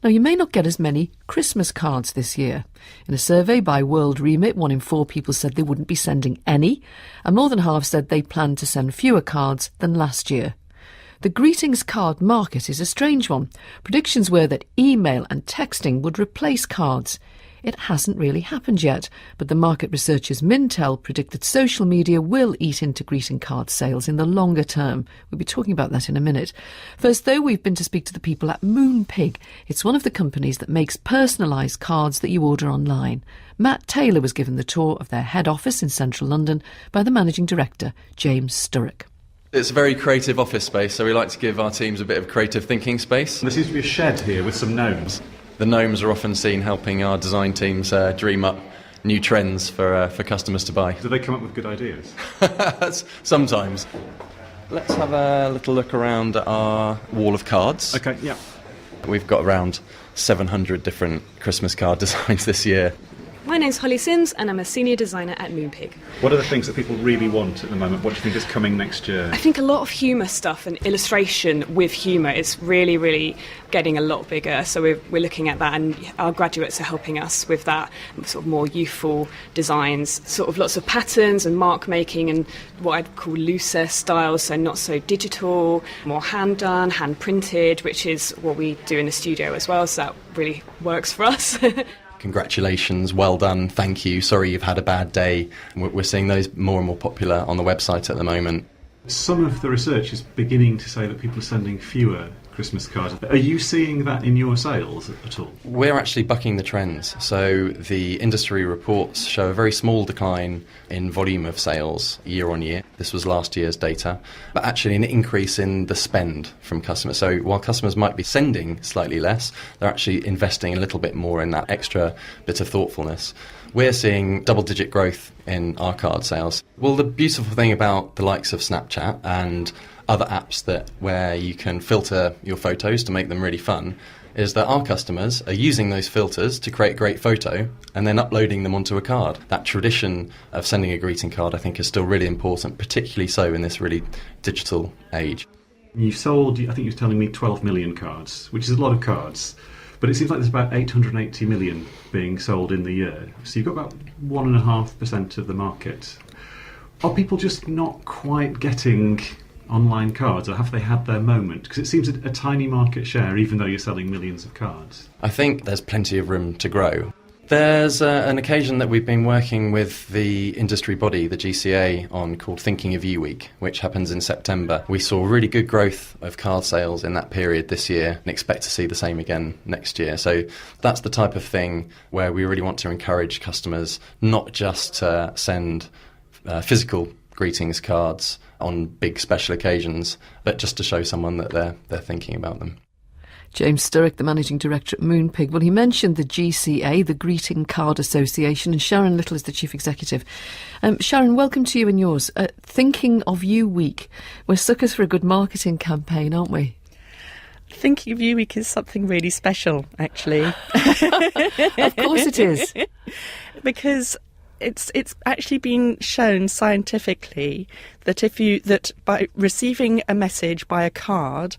Now, you may not get as many Christmas cards this year. In a survey by World Remit, 1 in 4 people said they wouldn't be sending any, and more than half said they planned to send fewer cards than last year. The greetings card market is a strange one. Predictions were that email and texting would replace cards. It hasn't really happened yet, but the market researchers Mintel predict that social media will eat into greeting card sales in the longer term. We'll be talking about that in a minute. First, though, we've been to speak to the people at Moonpig. It's one of the companies that makes personalised cards that you order online. Matt Taylor was given the tour of their head office in central London by the managing director, James Sturrock. It's a very creative office space, so we like to give our teams a bit of creative thinking space. There seems to be a shed here with some gnomes. The gnomes are often seen helping our design teams dream up new trends for customers to buy. Do they come up with good ideas? Sometimes. Let's have a little look around at our wall of cards. OK, yeah. We've got around 700 different Christmas card designs this year. My name's Holly Sims and I'm a senior designer at Moonpig. What are the things that people really want at the moment? What do you think is coming next year? I think a lot of humour stuff and illustration with humour is really, really getting a lot bigger. So we're looking at that, and our graduates are helping us with that, sort of more youthful designs, sort of lots of patterns and mark making and what I'd call looser styles, so not so digital, more hand done, hand printed, which is what we do in the studio as well, so that really works for us. Congratulations, well done, thank you, sorry you've had a bad day. We're seeing those more and more popular on the website at the moment. Some of the research is beginning to say that people are sending fewer Christmas cards. Are you seeing that in your sales at all? We're actually bucking the trends. So the industry reports show a very small decline in volume of sales year on year. This was last year's data, but actually an increase in the spend from customers. So while customers might be sending slightly less, they're actually investing a little bit more in that extra bit of thoughtfulness. We're seeing double-digit growth in our card sales. Well, the beautiful thing about the likes of Snapchat and other apps where you can filter your photos to make them really fun is that our customers are using those filters to create a great photo and then uploading them onto a card. That tradition of sending a greeting card, I think, is still really important, particularly so in this really digital age. You sold, I think you were telling me, 12 million cards, which is a lot of cards. But it seems like there's about 880 million being sold in the year. So you've got about 1.5% of the market. Are people just not quite getting online cards, or have they had their moment? Because it seems a tiny market share, even though you're selling millions of cards. I think there's plenty of room to grow. There's an occasion that we've been working with the industry body, the GCA, on called Thinking of You Week, which happens in September. We saw really good growth of card sales in that period this year and expect to see the same again next year. So that's the type of thing where we really want to encourage customers not just to send physical greetings cards on big special occasions, but just to show someone that they're thinking about them. James Sturrock, the Managing Director at Moonpig. Well, he mentioned the GCA, the Greeting Card Association, and Sharon Little is the Chief Executive. Sharon, welcome to you and yours. Thinking of You Week. We're suckers for a good marketing campaign, aren't we? Thinking of You Week is something really special, actually. Of course it is. Because it's actually been shown scientifically that by receiving a message by a card,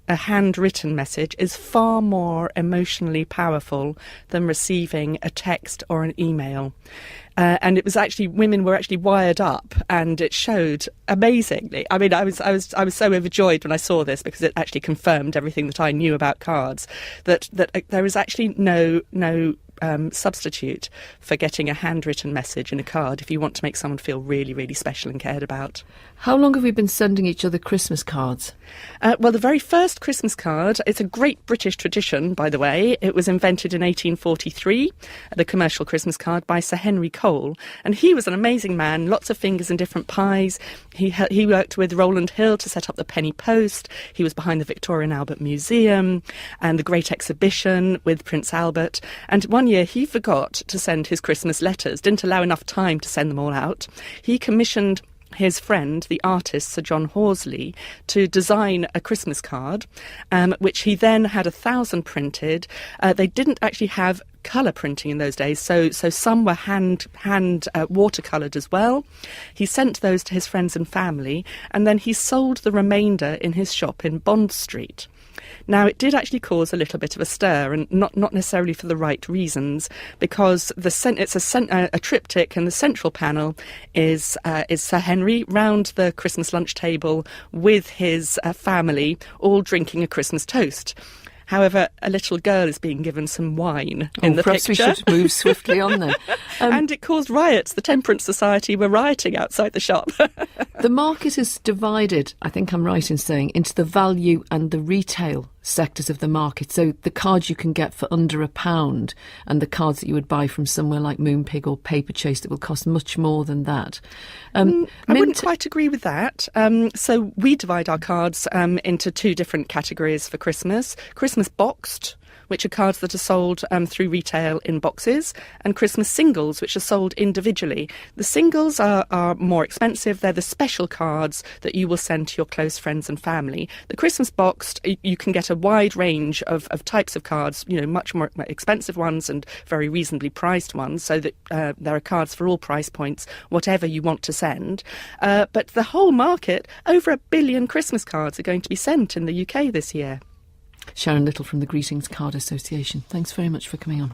a handwritten message is far more emotionally powerful than receiving a text or an email. And it was actually, women were actually wired up, and it showed amazingly. I mean, I was so overjoyed when I saw this, because it actually confirmed everything that I knew about cards, that there is actually no substitute for getting a handwritten message in a card if you want to make someone feel really, really special and cared about. How long have we been sending each other Christmas cards? Well, the very first Christmas card, it's a great British tradition, by the way. It was invented in 1843, the commercial Christmas card, by Sir Henry Cole. And he was an amazing man, lots of fingers in different pies. He worked with Rowland Hill to set up the Penny Post. He was behind the Victoria and Albert Museum and the Great Exhibition with Prince Albert. And one year he forgot to send his Christmas letters, didn't allow enough time to send them all out. He commissioned his friend, the artist Sir John Horsley, to design a Christmas card, which he then had 1,000 printed. They didn't actually have colour printing in those days, so some were hand watercoloured as well. He sent those to his friends and family, and then he sold the remainder in his shop in Bond Street. Now, it did actually cause a little bit of a stir, and not necessarily for the right reasons, because it's a triptych, and the central panel is Sir Henry round the Christmas lunch table with his family, all drinking a Christmas toast. However, a little girl is being given some wine in the perhaps picture. Perhaps we should move swiftly on then. And it caused riots. The Temperance Society were rioting outside the shop. The market is divided, I think I'm right in saying, into the value and the retail sectors of the market. So the cards you can get for under £1 and the cards that you would buy from somewhere like Moonpig or Paperchase that will cost much more than that. I wouldn't quite agree with that. So we divide our cards into two different categories for Christmas. Christmas boxed, which are cards that are sold through retail in boxes, and Christmas singles, which are sold individually. The singles are more expensive. They're the special cards that you will send to your close friends and family. The Christmas boxed, you can get a wide range of types of cards, much more expensive ones and very reasonably priced ones, so that there are cards for all price points, whatever you want to send. But the whole market, over 1 billion Christmas cards are going to be sent in the UK this year. Sharon Little from the Greetings Card Association. Thanks very much for coming on.